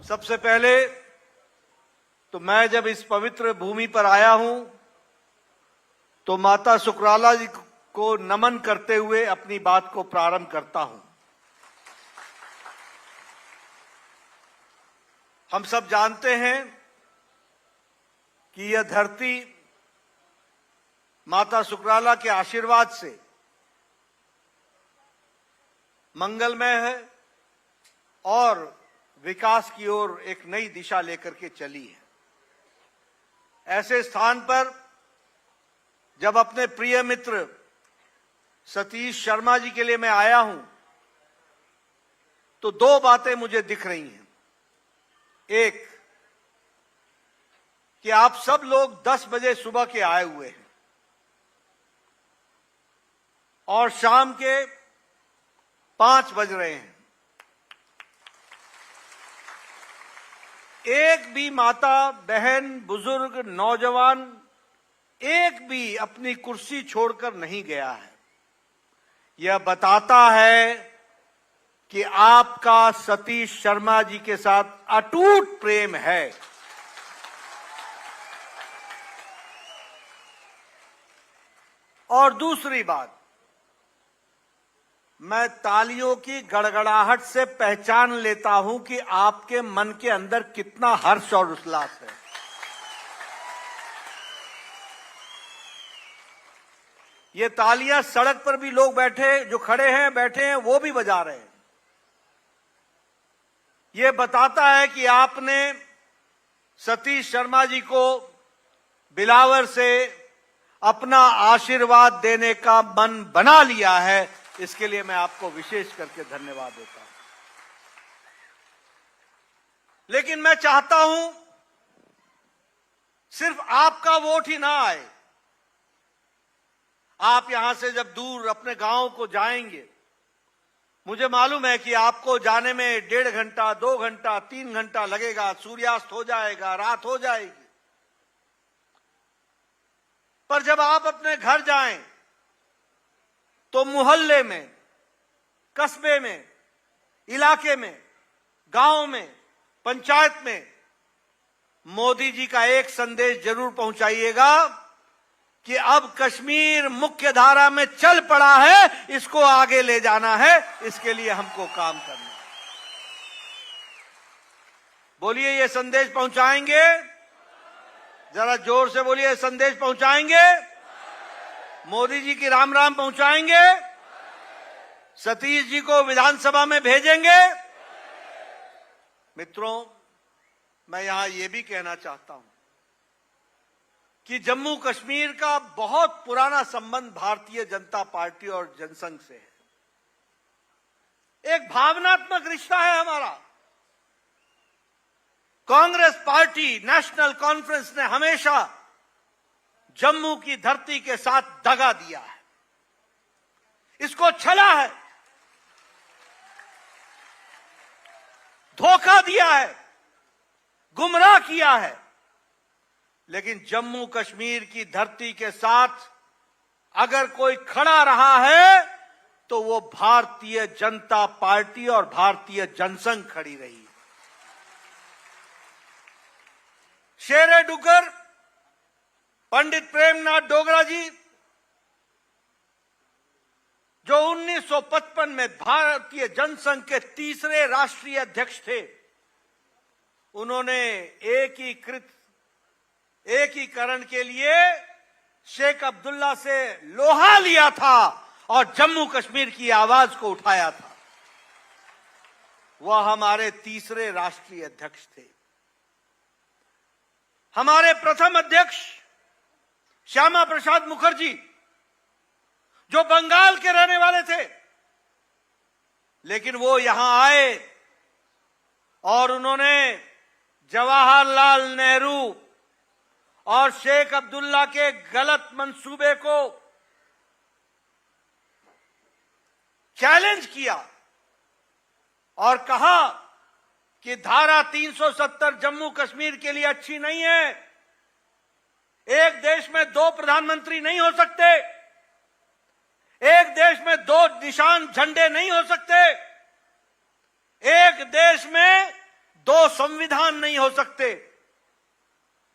सबसे पहले तो मैं जब इस पवित्र भूमि पर आया हूं तो माता सुकराला जी को नमन करते हुए अपनी बात को प्रारंभ करता हूं। हम सब जानते हैं कि यह धरती माता सुकराला के आशीर्वाद से मंगलमय है और विकास की ओर एक नई दिशा लेकर के चली है। ऐसे स्थान पर जब अपने प्रिय मित्र सतीश शर्मा जी के लिए मैं आया हूं तो दो बातें मुझे दिख रही हैं। एक कि आप सब लोग 10 बजे सुबह के आए हुए हैं और शाम के 5 बज रहे हैं। एक भी माता, बहन, बुजुर्ग, नौजवान एक भी अपनी कुर्सी छोड़कर नहीं गया है। यह बताता है कि आपका सतीश शर्मा जी के साथ अटूट प्रेम है। और दूसरी बात, मैं तालियों की गड़गड़ाहट से पहचान लेता हूं कि आपके मन के अंदर कितना हर्ष और उल्लास है। ये तालियां सड़क पर भी लोग बैठे, जो खड़े हैं, बैठे हैं, वो भी बजा रहे हैं। ये बताता है कि आपने सतीश शर्मा जी को बिलावर से अपना आशीर्वाद देने का मन बना लिया है। इसके लिए मैं आपको विशेष करके धन्यवाद देता हूं। लेकिन मैं चाहता हूं सिर्फ आपका वोट ही ना आए। आप यहां से जब दूर अपने गांव को जाएंगे, मुझे मालूम है कि आपको जाने में 1.5 घंटा, 2 घंटा, 3 घंटा लगेगा, सूर्यास्त हो जाएगा, रात हो जाएगी। पर जब आप अपने घर जाएं तो मोहल्ले में, कस्बे में, इलाके में, गांव में, पंचायत में मोदी जी का एक संदेश जरूर पहुंचाइएगा कि अब कश्मीर मुख्य धारा में चल पड़ा है, इसको आगे ले जाना है, इसके लिए हमको काम करना है। बोलिए, ये संदेश पहुंचाएंगे? जरा जोर से बोलिए, संदेश पहुंचाएंगे? मोदी जी की राम राम पहुंचाएंगे? सतीश जी को विधानसभा में भेजेंगे? मित्रों, मैं यहां यह भी कहना चाहता हूं कि जम्मू कश्मीर का बहुत पुराना संबंध भारतीय जनता पार्टी और जनसंघ से है। एक भावनात्मक रिश्ता है हमारा। कांग्रेस पार्टी, नेशनल कॉन्फ्रेंस ने हमेशा जम्मू की धरती के साथ दगा दिया है, इसको छला है, धोखा दिया है, गुमराह किया है। लेकिन जम्मू कश्मीर की धरती के साथ अगर कोई खड़ा रहा है तो वो भारतीय जनता पार्टी और भारतीय जनसंघ खड़ी रही। शेरे डुग्गर पंडित प्रेमनाथ डोगरा जी, जो 1955 में भारतीय जनसंघ के तीसरे राष्ट्रीय अध्यक्ष थे, उन्होंने एकीकरण के लिए शेख अब्दुल्ला से लोहा लिया था और जम्मू कश्मीर की आवाज को उठाया था। वह हमारे तीसरे राष्ट्रीय अध्यक्ष थे। हमारे प्रथम अध्यक्ष श्यामा प्रसाद मुखर्जी, जो बंगाल के रहने वाले थे, लेकिन वो यहां आए और उन्होंने जवाहरलाल नेहरू और शेख अब्दुल्ला के गलत मंसूबे को चैलेंज किया और कहा कि धारा 370 जम्मू कश्मीर के लिए अच्छी नहीं है। एक देश में दो प्रधानमंत्री नहीं हो सकते, एक देश में दो निशान झंडे नहीं हो सकते, एक देश में दो संविधान नहीं हो सकते।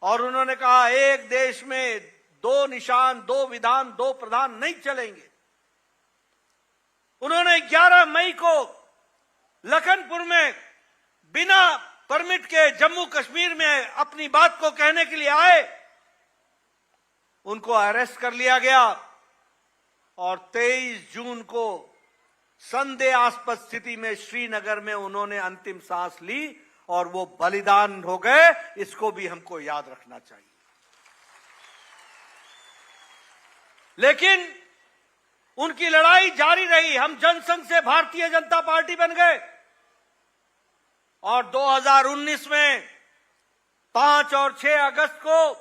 और उन्होंने कहा एक देश में दो निशान, दो विधान, दो प्रधान नहीं चलेंगे। उन्होंने 11 मई को लखनपुर में बिना परमिट के जम्मू कश्मीर में अपनी बात को कहने के लिए आए, उनको अरेस्ट कर लिया गया और 23 जून को संदेहास्पद स्थिति में श्रीनगर में उन्होंने अंतिम सांस ली और वो बलिदान हो गए। इसको भी हमको याद रखना चाहिए। लेकिन उनकी लड़ाई जारी रही। हम जनसंघ से भारतीय जनता पार्टी बन गए और 2019 में 5 और 6 अगस्त को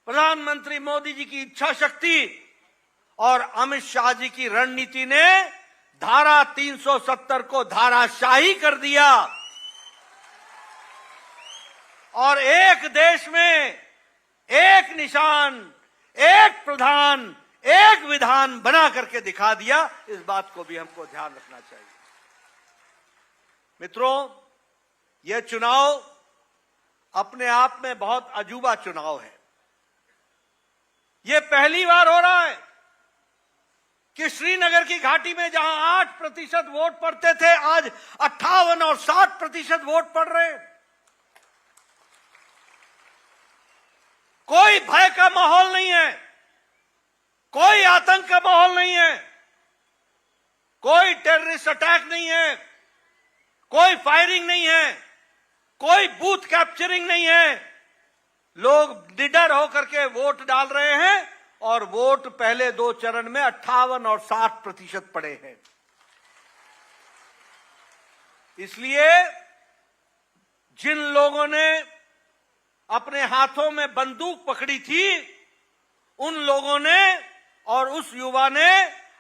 प्रधानमंत्री मोदी जी की इच्छा शक्ति और अमित शाह जी की रणनीति ने धारा 370 को धाराशाही कर दिया और एक देश में एक निशान, एक प्रधान, एक विधान बना करके दिखा दिया। इस बात को भी हमको ध्यान रखना चाहिए। मित्रों, यह चुनाव अपने आप में बहुत अजूबा चुनाव है। यह पहली बार हो रहा है कि श्रीनगर की घाटी में जहां 8% वोट पड़ते थे, आज 58 और 60% वोट पड़ रहे हैं। कोई भय का माहौल नहीं है, कोई आतंक का माहौल नहीं है, कोई टेररिस्ट अटैक नहीं है, कोई फायरिंग नहीं है, कोई बूथ कैप्चरिंग नहीं है। लोग निडर होकर के वोट डाल रहे हैं और वोट पहले 2 चरण में 58 और 60% पड़े हैं। इसलिए जिन लोगों ने अपने हाथों में बंदूक पकड़ी थी, उन लोगों ने और उस युवा ने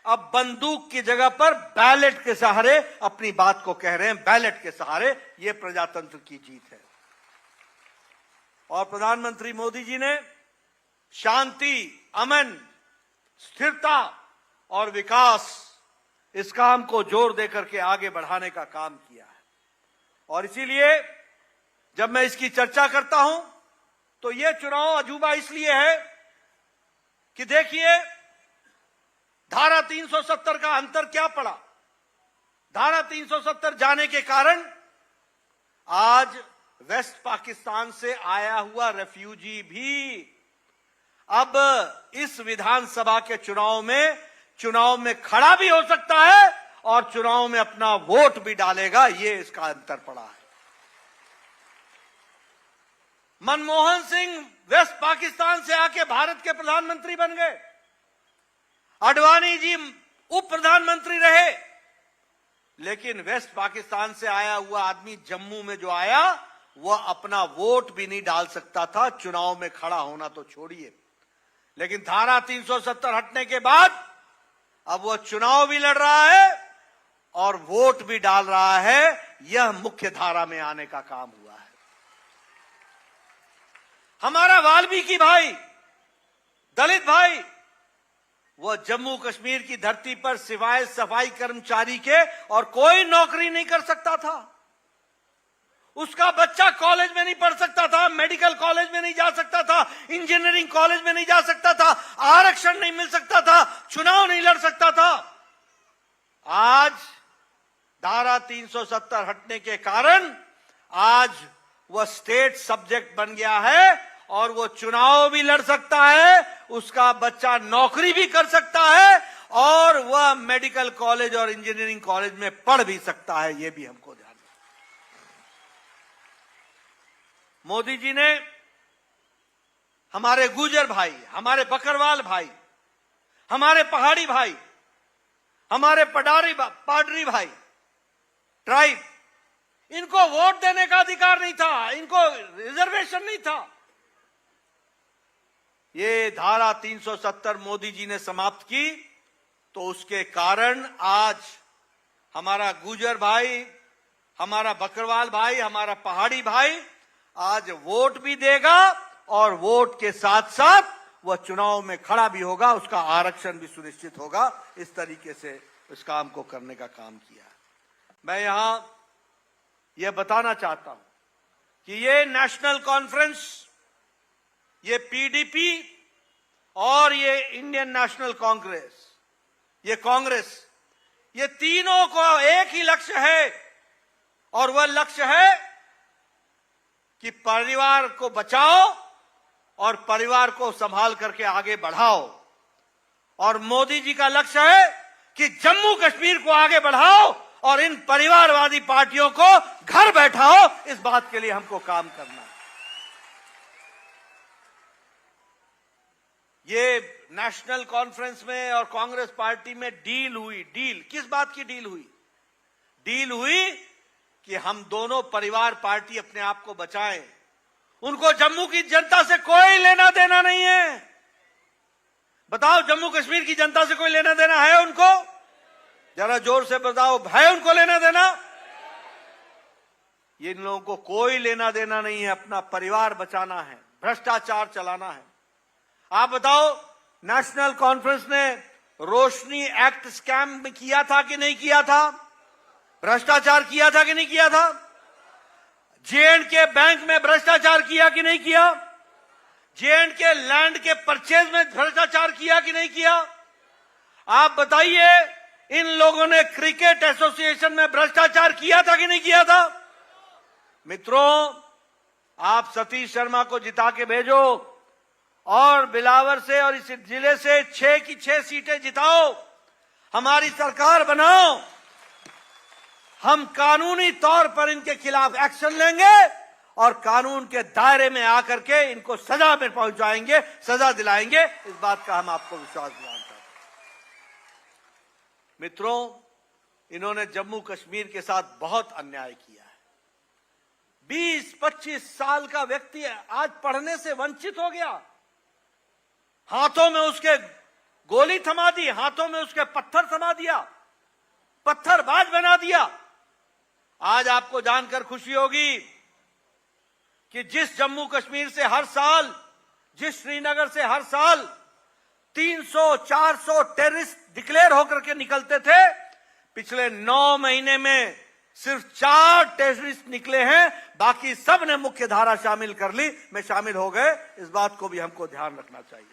अब बंदूक की जगह पर बैलेट के सहारे अपनी बात को कह रहे हैं। बैलेट के सहारे ये प्रजातंत्र की जीत है। और प्रधानमंत्री मोदी जी ने शांति, अमन, स्थिरता और विकास, इस काम को जोर देकर के आगे बढ़ाने का काम किया है। और इसीलिए जब मैं इसकी चर्चा करता हूं तो यह चुनाव अजूबा इसलिए है कि देखिए धारा 370 का अंतर क्या पड़ा। धारा 370 जाने के कारण आज वेस्ट पाकिस्तान से आया हुआ रेफ्यूजी भी अब इस विधानसभा के चुनाव में खड़ा भी हो सकता है और चुनाव में अपना वोट भी डालेगा। ये इसका अंतर पड़ा है। मनमोहन सिंह वेस्ट पाकिस्तान से आके भारत के प्रधानमंत्री बन गए, आडवाणी जी उप प्रधानमंत्री रहे, लेकिन वेस्ट पाकिस्तान से आया हुआ आदमी जम्मू में जो आया वह अपना वोट भी नहीं डाल सकता था, चुनाव में खड़ा होना तो छोड़िए। लेकिन धारा 370 हटने के बाद अब वह चुनाव भी लड़ रहा है और वोट भी डाल रहा है। यह मुख्य धारा में आने का काम हुआ है। हमारा वाल्मीकि भाई, दलित भाई, वह जम्मू कश्मीर की धरती पर सिवाय सफाई कर्मचारी के और कोई नौकरी नहीं कर सकता था। उसका बच्चा कॉलेज में नहीं पढ़ सकता था, मेडिकल कॉलेज में नहीं जा सकता था, इंजीनियरिंग कॉलेज में नहीं जा सकता था, आरक्षण नहीं मिल सकता था, चुनाव नहीं लड़ सकता था। आज धारा 370 हटने के कारण आज वह स्टेट सब्जेक्ट बन गया है और वो चुनाव भी लड़ सकता है, उसका बच्चा नौकरी भी कर सकता है और वह मेडिकल कॉलेज और इंजीनियरिंग कॉलेज में पढ़ भी सकता है। यह भी हमको ध्यान रखना। मोदी जी ने हमारे गुर्जर भाई, हमारे बकरवाल भाई, हमारे पहाड़ी भाई, हमारे पाडरी भाई, ट्राइब, इनको वोट देने का अधिकार नहीं था, इनको रिजर्वेशन नहीं था। ये धारा 370 मोदी जी ने समाप्त की, तो उसके कारण आज हमारा गुर्जर भाई, हमारा बकरवाल भाई, हमारा पहाड़ी भाई आज वोट भी देगा और वोट के साथ साथ वह चुनाव में खड़ा भी होगा, उसका आरक्षण भी सुनिश्चित होगा। इस तरीके से इस काम को करने का काम किया। मैं यहां यह बताना चाहता हूं कि ये नेशनल कॉन्फ्रेंस, ये पीडीपी और ये इंडियन नेशनल कांग्रेस, ये कांग्रेस, ये तीनों को एक ही लक्ष्य है और वह लक्ष्य है कि परिवार को बचाओ और परिवार को संभाल करके आगे बढ़ाओ। और मोदी जी का लक्ष्य है कि जम्मू कश्मीर को आगे बढ़ाओ और इन परिवारवादी पार्टियों को घर बैठाओ। इस बात के लिए हमको काम करना है। ये नेशनल कॉन्फ्रेंस में और कांग्रेस पार्टी में डील हुई। डील किस बात की डील हुई? डील हुई कि हम दोनों परिवार पार्टी अपने आप को बचाएं। उनको जम्मू की जनता से कोई लेना देना नहीं है। बताओ, जम्मू कश्मीर की जनता से कोई लेना देना है उनको? जरा जोर से बताओ, है उनको लेना देना? इन लोगों को कोई लेना देना नहीं है। अपना परिवार बचाना है, भ्रष्टाचार चलाना है। आप बताओ, नेशनल कॉन्फ्रेंस ने रोशनी एक्ट स्कैम में किया था कि नहीं किया था? भ्रष्टाचार किया था कि नहीं किया था? जे.एंड.के बैंक में भ्रष्टाचार किया कि नहीं किया? जे.एंड.के लैंड के परचेज में भ्रष्टाचार किया कि नहीं किया? आप बताइए, इन लोगों ने क्रिकेट एसोसिएशन में भ्रष्टाचार किया था कि नहीं किया था? मित्रों, आप सतीश शर्मा को जिता के भेजो और बिलावर से और इस जिले से 6 की 6 सीटें जिताओ, हमारी सरकार बनाओ। हम कानूनी तौर पर इनके खिलाफ एक्शन लेंगे और कानून के दायरे में आकर के इनको सजा में पहुंचाएंगे, सजा दिलाएंगे। इस बात का हम आपको विश्वास दिलाना चाहते हैं। मित्रों, इन्होंने जम्मू कश्मीर के साथ बहुत अन्याय किया है। 20-25 साल का व्यक्ति आज पढ़ने से वंचित हो गया। हाथों में उसके गोली थमा दी, हाथों में उसके पत्थर थमा दिया, पत्थरबाज बना दिया। आज आपको जानकर खुशी होगी कि जिस जम्मू कश्मीर से हर साल, जिस श्रीनगर से हर साल 300-400 टेररिस्ट डिक्लेयर होकर के निकलते थे, पिछले 9 महीने में सिर्फ 4 टेररिस्ट निकले हैं। बाकी सब ने मुख्य धारा शामिल कर ली, में शामिल हो गए। इस बात को भी हमको ध्यान रखना चाहिए।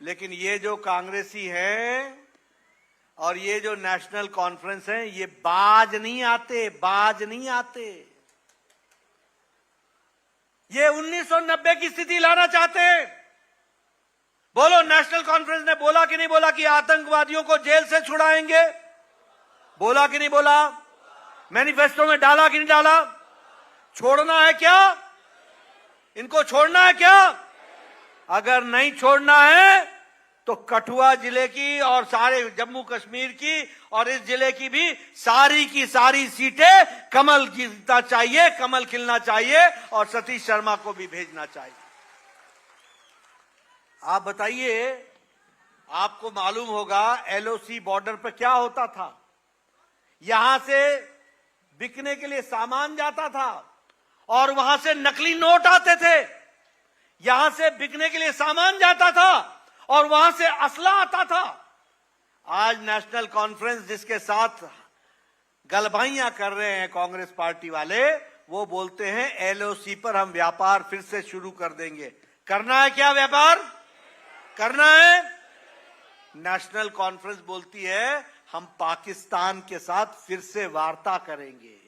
लेकिन ये जो कांग्रेसी हैं और ये जो नेशनल कॉन्फ्रेंस है, ये बाज नहीं आते, बाज नहीं आते। ये 1990 की स्थिति लाना चाहते हैं। बोलो, नेशनल कॉन्फ्रेंस ने बोला कि नहीं बोला कि आतंकवादियों को जेल से छुड़ाएंगे? बोला कि नहीं बोला? मैनिफेस्टो में डाला कि नहीं डाला? छोड़ना है क्या? इनको छोड़ना है क्या? अगर नहीं छोड़ना है तो कठुआ जिले की और सारे जम्मू कश्मीर की और इस जिले की भी सारी की सारी सीटें कमल जीतना चाहिए, कमल खिलना चाहिए और सतीश शर्मा को भी भेजना चाहिए। आप बताइए, आपको मालूम होगा एलओसी बॉर्डर पर क्या होता था? यहां से बिकने के लिए सामान जाता था और वहां से नकली नोट आते थे। यहां से बिकने के लिए सामान जाता था और वहां से असला आता था। आज नेशनल कॉन्फ्रेंस जिसके साथ गलबाइयां कर रहे हैं कांग्रेस पार्टी वाले, वो बोलते हैं एलओसी पर हम व्यापार फिर से शुरू कर देंगे। करना है क्या व्यापार? करना है? नेशनल कॉन्फ्रेंस बोलती है हम पाकिस्तान के साथ फिर से वार्ता करेंगे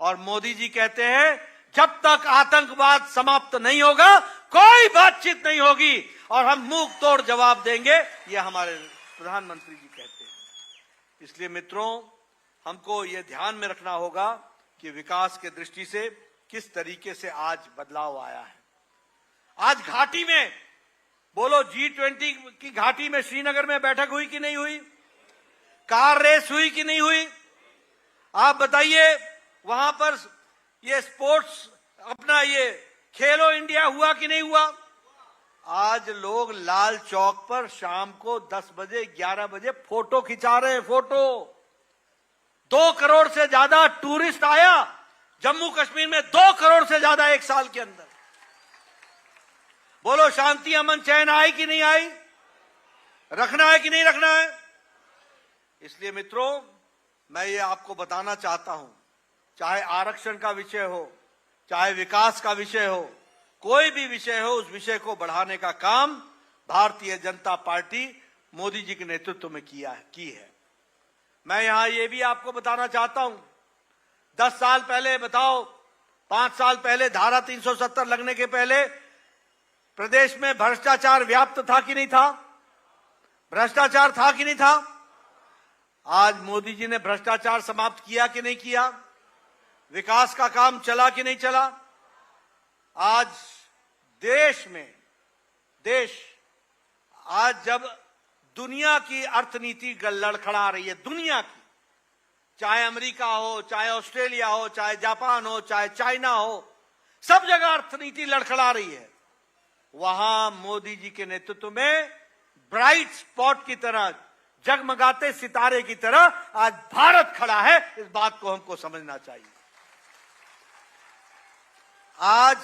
और मोदी जी कहते हैं जब तक आतंकवाद समाप्त नहीं होगा कोई बातचीत नहीं होगी और हम मुंह तोड़ जवाब देंगे। ये हमारे प्रधानमंत्री जी कहते हैं। इसलिए मित्रों, हमको ये ध्यान में रखना होगा कि विकास के दृष्टि से किस तरीके से आज बदलाव आया है। आज घाटी में बोलो, G20 की घाटी में श्रीनगर में बैठक हुई कि नहीं हुई? कार रेस हुई कि नहीं हुई? आप बताइए, वहां पर ये स्पोर्ट्स अपना ये खेलो इंडिया हुआ कि नहीं हुआ? आज लोग लाल चौक पर शाम को 10 बजे 11 बजे फोटो खिंचा रहे हैं। फोटो 2 करोड़ से ज्यादा टूरिस्ट आया जम्मू कश्मीर में, 2 करोड़ से ज्यादा एक साल के अंदर। बोलो, शांति अमन चैन आई कि नहीं आई? रखना है कि नहीं रखना है? इसलिए मित्रों, मैं ये आपको बताना चाहता हूं, चाहे आरक्षण का विषय हो, चाहे विकास का विषय हो, कोई भी विषय हो, उस विषय को बढ़ाने का काम भारतीय जनता पार्टी मोदी जी के नेतृत्व में की है। मैं यहां ये भी आपको बताना चाहता हूं, 10 साल पहले बताओ, 5 साल पहले धारा 370 लगने के पहले प्रदेश में भ्रष्टाचार व्याप्त था कि नहीं था? भ्रष्टाचार था कि नहीं था? आज मोदी जी ने भ्रष्टाचार समाप्त किया कि नहीं किया? विकास का काम चला कि नहीं चला? आज देश आज जब दुनिया की अर्थनीति लड़खड़ा रही है, दुनिया की, चाहे अमेरिका हो, चाहे ऑस्ट्रेलिया हो, चाहे जापान हो, चाहे चाइना हो, सब जगह अर्थनीति लड़खड़ा रही है, वहां मोदी जी के नेतृत्व में ब्राइट स्पॉट की तरह, जगमगाते सितारे की तरह आज भारत खड़ा है। इस बात को हमको समझना चाहिए। आज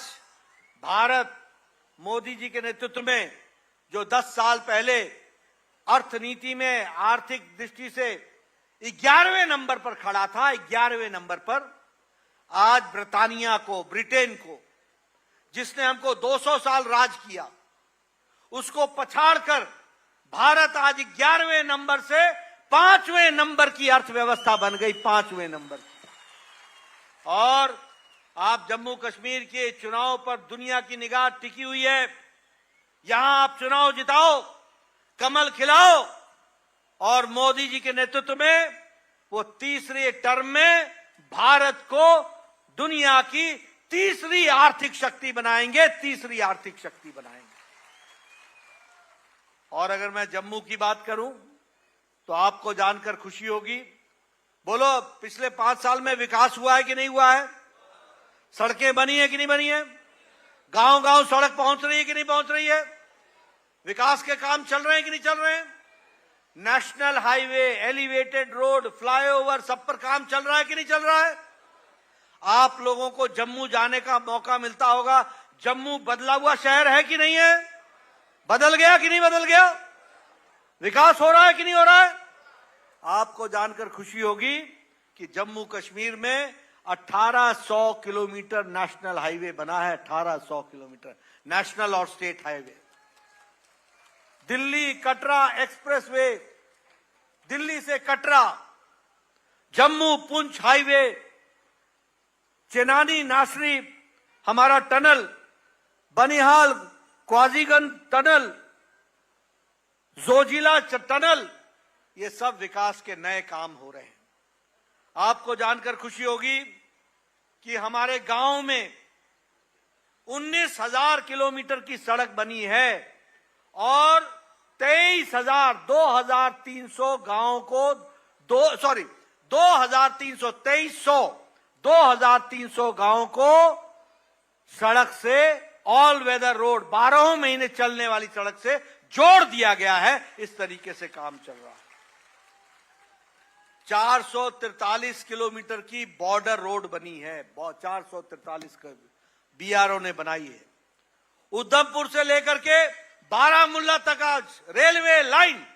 भारत मोदी जी के नेतृत्व में जो 10 साल पहले अर्थनीति में आर्थिक दृष्टि से 11वें नंबर पर खड़ा था, 11वें नंबर पर, आज ब्रिटेन को, जिसने हमको 200 साल राज किया, उसको पछाड़कर भारत आज 11वें नंबर से 5वें नंबर की अर्थव्यवस्था बन गई, 5वें नंबर की। और आप जम्मू कश्मीर के चुनाव पर दुनिया की निगाह टिकी हुई है। यहां आप चुनाव जिताओ, कमल खिलाओ, और मोदी जी के नेतृत्व में वो तीसरे टर्म में भारत को दुनिया की तीसरी आर्थिक शक्ति बनाएंगे, तीसरी आर्थिक शक्ति बनाएंगे। और अगर मैं जम्मू की बात करूं तो आपको जानकर खुशी होगी। बोलो, पिछले 5 साल में विकास हुआ है कि नहीं हुआ है? सड़कें बनी है कि नहीं बनी है? गांव गांव सड़क पहुंच रही है कि नहीं पहुंच रही है? विकास के काम चल रहे हैं कि नहीं चल रहे हैं? National highway, elevated road, flyover, सब पर काम चल रहा है कि नहीं चल रहा है? आप लोगों को जम्मू जाने का मौका मिलता होगा। जम्मू बदला हुआ शहर है कि नहीं है? बदल गया कि नहीं बदल गया? विकास हो रहा है कि नहीं हो रहा है? आपको जानकर खुशी होगी कि जम्मू कश्मीर में 1800 किलोमीटर नेशनल हाईवे बना है, 1800 किलोमीटर नेशनल और state highway. Delhi Katra expressway, Delhi से कटरा, जम्मू पुंछ हाईवे, चेनानी नासरी हमारा tunnel, Banihal Qazigund tunnel, Zojila tunnel, ये सब विकास के नए काम हो रहे हैं। आपको जानकर खुशी होगी कि हमारे गांव में 19,000 किलोमीटर की सड़क बनी है और 23,300 गांवों को 2,300 गांवों को सड़क से, ऑल वेदर रोड, 12 महीने चलने वाली सड़क से जोड़ दिया गया है। इस तरीके से काम चल रहा है। 443 किलोमीटर की बॉर्डर रोड बनी है, 443 बीआरओ ने बनाई है। उधमपुर से लेकर के बारामुल्ला तक आज रेलवे लाइन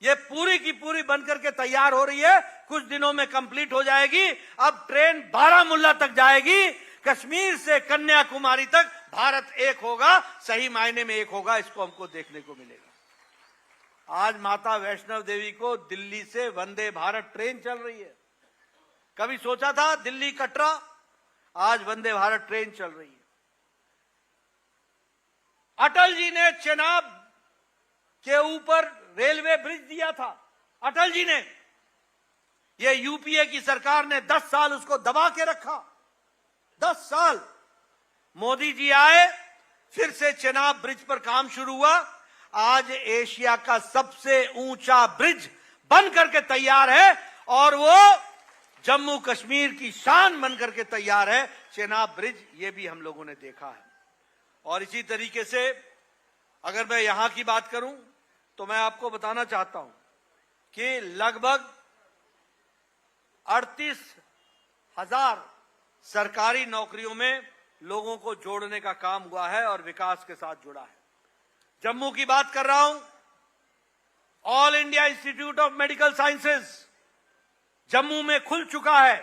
ये पूरी की पूरी बनकर के तैयार हो रही है, कुछ दिनों में कंप्लीट हो जाएगी। अब ट्रेन बारामुल्ला तक जाएगी। कश्मीर से कन्याकुमारी तक भारत एक होगा, सही मायने में एक होगा, इसको हमको देखने को मिलेगा। आज माता वैष्णव देवी को दिल्ली से वंदे भारत ट्रेन चल रही है। कभी सोचा था दिल्ली कटरा, आज वंदे भारत ट्रेन चल रही है। अटल जी ने चेनाब के ऊपर रेलवे ब्रिज दिया था, अटल जी ने। ये यूपीए की सरकार ने 10 साल उसको दबा के रखा। 10 साल मोदी जी आए, फिर से चेनाब ब्रिज पर काम शुरू हुआ। आज एशिया का सबसे ऊंचा ब्रिज बन करके तैयार है और वो जम्मू कश्मीर की शान बन करके तैयार है, चेनाब ब्रिज। ये भी हम लोगों ने देखा है। और इसी तरीके से अगर मैं यहां की बात करूं तो मैं आपको बताना चाहता हूं कि लगभग 38,000 सरकारी नौकरियों में लोगों को जोड़ने का काम हुआ है और विकास के साथ जुड़ा है। जम्मू की बात कर रहा हूं, all India institute of medical sciences Jammu में खुल चुका है।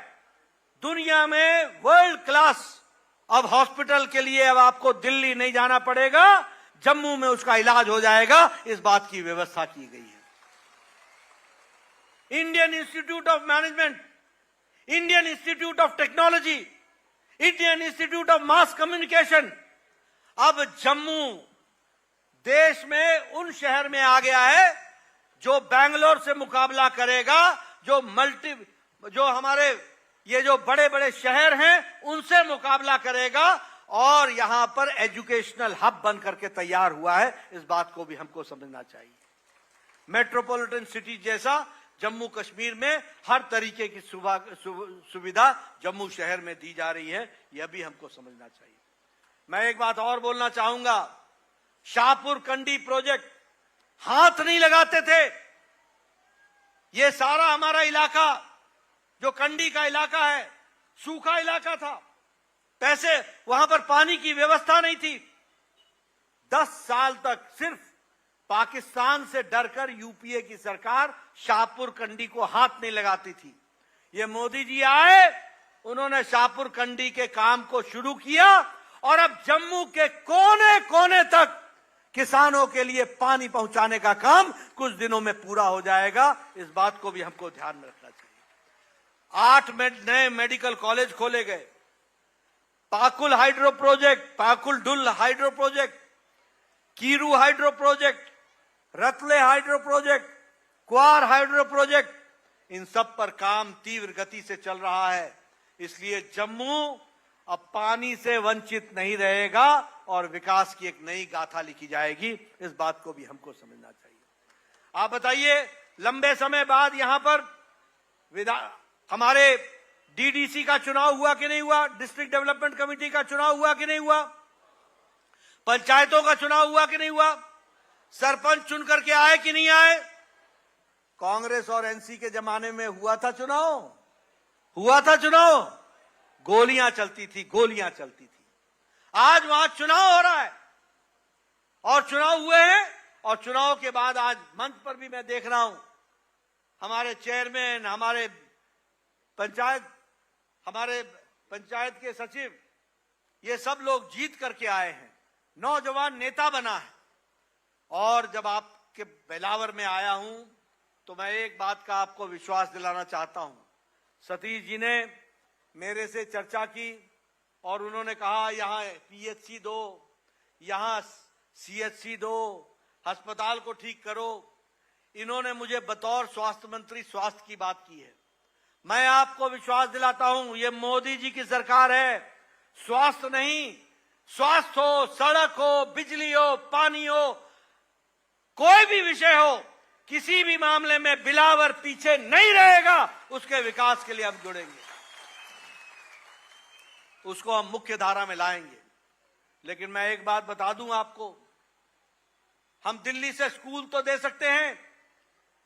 दुनिया में वर्ल्ड क्लास अब हॉस्पिटल के लिए अब आपको दिल्ली नहीं जाना पड़ेगा, जम्मू में उसका इलाज हो जाएगा, इस बात की व्यवस्था की गई है। Indian institute of management, Indian institute of technology, Indian institute of mass communication अब जम्मू देश में उन शहर में आ गया है जो बेंगलोर से मुकाबला करेगा, जो हमारे ये जो बड़े बड़े शहर हैं उनसे मुकाबला करेगा और यहां पर एजुकेशनल हब बन करके तैयार हुआ है। इस बात को भी हमको समझना चाहिए। मेट्रोपॉलिटन सिटी जैसा जम्मू कश्मीर में हर तरीके की सुविधा जम्मू शहर में दी जा रही है, यह भी हमको समझना चाहिए। मैं एक बात और बोलना चाहूंगा, शाहपुर कंडी प्रोजेक्ट हाथ नहीं लगाते थे। ये सारा हमारा इलाका जो कंडी का इलाका है, सूखा इलाका था, पैसे वहां पर पानी की व्यवस्था नहीं थी। 10 साल तक सिर्फ पाकिस्तान से डरकर यूपीए की सरकार शाहपुर कंडी को हाथ नहीं लगाती थी। ये मोदी जी आए, उन्होंने शाहपुर कंडी के काम को शुरू किया और अब जम्मू के कोने कोने तक किसानों के लिए पानी पहुंचाने का काम कुछ दिनों में पूरा हो जाएगा। इस बात को भी हमको ध्यान में रखना चाहिए। 8 नए मेडिकल कॉलेज खोले गए। Pakal hydro project, Pakal Dul hydro project, Kiru hydro project, Ratle hydro project, Kwar hydro project, इन सब पर काम तीव्र गति से चल रहा है। इसलिए जम्मू अब पानी से वंचित नहीं रहेगा और विकास की एक नई गाथा लिखी जाएगी। इस बात को भी हमको समझना चाहिए। आप बताइए, लंबे समय बाद यहां पर हमारे डीडीसी का चुनाव हुआ कि नहीं हुआ? डिस्ट्रिक्ट डेवलपमेंट कमेटी का चुनाव हुआ कि नहीं हुआ? पंचायतों का चुनाव हुआ कि नहीं हुआ? सरपंच चुन करके आए कि नहीं आए? कांग्रेस और एनसी के जमाने में हुआ था चुनाव, हुआ था चुनाव, गोलियां चलती थी, गोलियां चलती थी। आज वहां चुनाव हो रहा है और चुनाव हुए हैं और चुनाव के बाद आज मंच पर भी मैं देख रहा हूं हमारे चेयरमैन, हमारे पंचायत के सचिव, ये सब लोग जीत करके आए हैं, नौजवान नेता बना है। और जब आपके बेलावर में आया हूं तो मैं एक बात का आपको विश्वास दिलाना चाहता हूं। सतीश जी ने मेरे से चर्चा की और उन्होंने कहा यहां पीएचसी दो, यहां सीएचसी दो, अस्पताल को ठीक करो। इन्होंने मुझे बतौर स्वास्थ्य मंत्री स्वास्थ्य की बात की है। मैं आपको विश्वास दिलाता हूं, ये मोदी जी की सरकार है। स्वास्थ्य नहीं, स्वास्थ्य हो, सड़क हो, बिजली हो, पानी हो, कोई भी विषय हो, किसी भी मामले में बिलावर पीछे नहीं रहेगा। उसके विकास के लिए हम जुड़ेंगे, उसको हम मुख्य धारा में लाएंगे। लेकिन मैं एक बात बता दूं आपको, हम दिल्ली से स्कूल तो दे सकते हैं,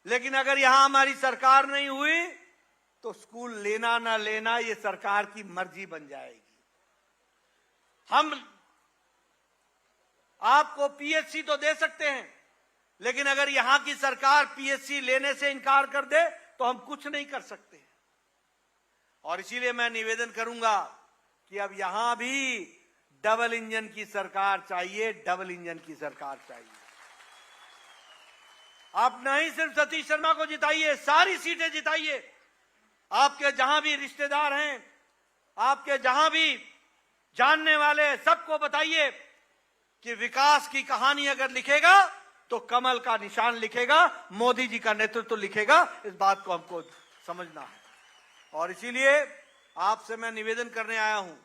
लेकिन अगर यहां हमारी सरकार नहीं हुई तो स्कूल लेना ना लेना ये सरकार की मर्जी बन जाएगी। हम आपको पीएचसी तो दे सकते हैं, लेकिन अगर यहां की सरकार पीएचसी लेने से इनकार कर दे तो हम कुछ नहीं कर सकते। और इसीलिए मैं निवेदन करूंगा कि अब यहां भी डबल इंजन की सरकार चाहिए, डबल इंजन की सरकार चाहिए। आप नहीं सिर्फ सतीश शर्मा को जिताइए, सारी सीटें जिताइए। आपके जहां भी रिश्तेदार हैं, आपके जहां भी जानने वाले, सबको बताइए कि विकास की कहानी अगर लिखेगा तो कमल का निशान लिखेगा, मोदी जी का नेतृत्व लिखेगा। इस बात को हमको समझना है। और इसीलिए आपसे मैं निवेदन करने आया हूं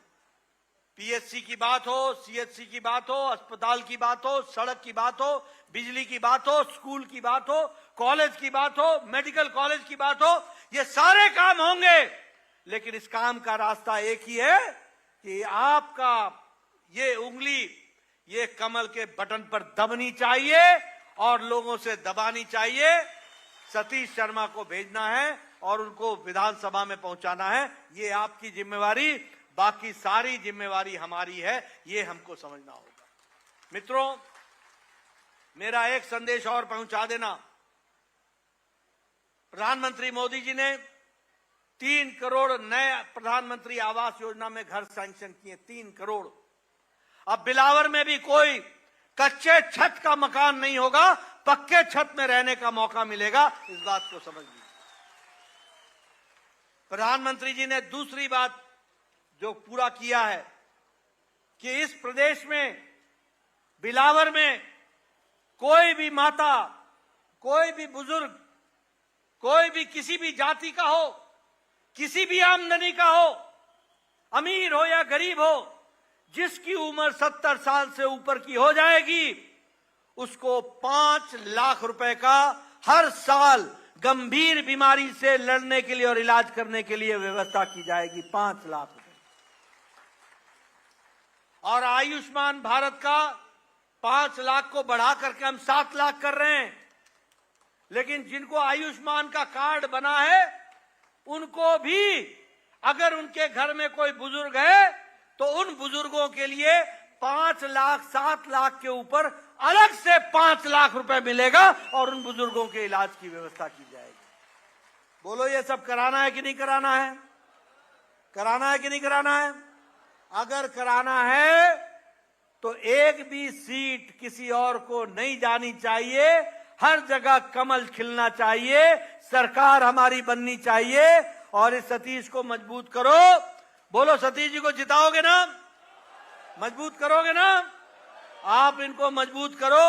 पीएचसी की बात हो, सीएचसी की बात हो, अस्पताल की बात हो, सड़क की बात हो, बिजली की बात हो, स्कूल की बात हो, कॉलेज की बात हो, मेडिकल कॉलेज की बात हो, ये सारे काम होंगे। लेकिन इस काम का रास्ता एक ही है कि आपका ये उंगली ये कमल के बटन पर दबनी चाहिए और लोगों से दबानी चाहिए। सतीश शर्मा को भेजना है और उनको विधानसभा में पहुंचाना है। ये आपकी जिम्मेवारी, बाकी सारी जिम्मेवारी हमारी है, ये हमको समझना होगा। मित्रों, मेरा एक संदेश और पहुंचा देना। प्रधानमंत्री मोदी जी ने 3 करोड़ नए प्रधानमंत्री आवास योजना में घर सैंक्शन किए, 3 करोड़। अब बिलावर में भी कोई कच्चे छत का मकान नहीं होगा, पक्के छत में रहने का मौका मिलेगा। इस बात को समझ लीजिए। प्रधानमंत्री जी ने दूसरी बात जो पूरा किया है कि इस प्रदेश में बिलावर में कोई भी माता, कोई भी बुजुर्ग, कोई भी किसी भी जाति का हो, किसी भी आमदनी का हो, अमीर हो या गरीब हो, जिसकी उम्र 70 साल से ऊपर की हो जाएगी, उसको 5 लाख रुपए का हर साल गंभीर बीमारी से लड़ने के लिए और इलाज करने के लिए व्यवस्था की जाएगी। 5 लाख रुपए। और आयुष्मान भारत का 5 लाख को बढ़ा करके हम 7 लाख कर रहे हैं। लेकिन जिनको आयुष्मान का कार्ड बना है, उनको भी अगर उनके घर में कोई बुजुर्ग है तो उन बुजुर्गों के लिए 5 लाख 7 लाख के ऊपर अलग से 5 लाख रुपए मिलेगा और उन बुजुर्गों के इलाज की व्यवस्था की जाएगी। बोलो, ये सब कराना है कि नहीं कराना है? कराना है कि नहीं कराना है? अगर कराना है तो एक भी सीट किसी और को नहीं जानी चाहिए। हर जगह कमल खिलना चाहिए, सरकार हमारी बननी चाहिए। और इस सतीश को मजबूत करो। बोलो, सतीश जी को जिताओगे ना? मजबूत करोगे ना? आप इनको मजबूत करो।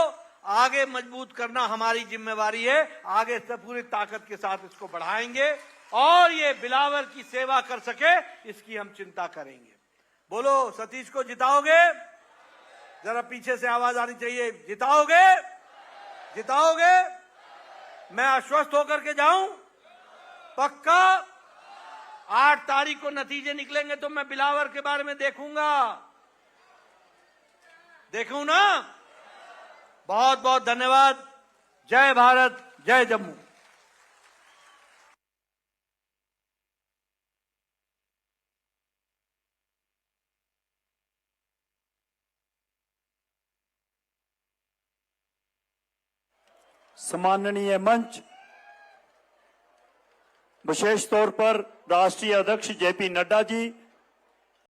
आगे मजबूत करना हमारी जिम्मेवारी है। आगे से पूरी ताकत के साथ इसको बढ़ाएंगे और ये बिलावर की सेवा कर सके, इसकी हम चिंता करेंगे। बोलो, सतीश को जिताओगे? जरा पीछे से आवाज आनी चाहिए। जिताओगे? जिताओगे? मैं आश्वस्त होकर के जाऊं? पक्का? 8 तारीख को नतीजे निकलेंगे तो मैं बिलावर के बारे में देखूंगा। देखूं ना? बहुत बहुत धन्यवाद। जय भारत, जय जम्मू। सम्माननीय मंच, विशेष तौर पर राष्ट्रीय अध्यक्ष जेपी नड्डा जी,